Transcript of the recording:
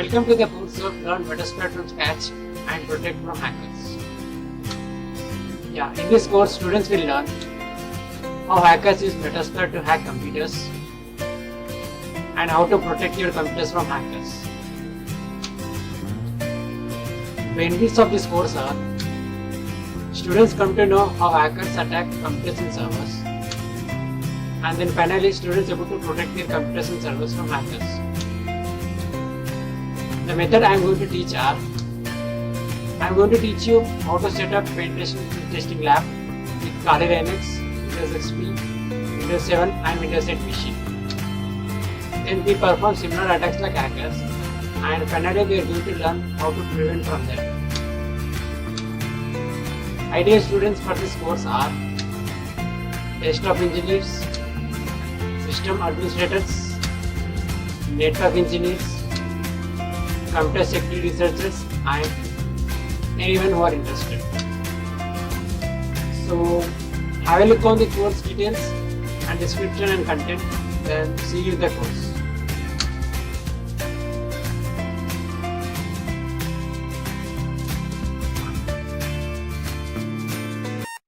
Welcome to the course of Learn Metasploit from scratch and protect from hackers. In this course, students will learn how hackers use Metasploit to hack computers and how to protect your computers from hackers. Benefits of this course are: students come to know how hackers attack computers and servers, and then finally students able to protect their computers and servers from hackers. The method I am going to teach are: I am going to teach you how to set up pen testing lab with Kali Linux, Windows XP, Windows 7 and Windows 8 machine. Then we perform similar attacks like hackers, and finally we are going to learn how to prevent from them. Ideal students for this course are desktop engineers, system administrators, network engineers, computer security researchers, and anyone who are interested. So have a look on the course details and description and content, then see you in the course.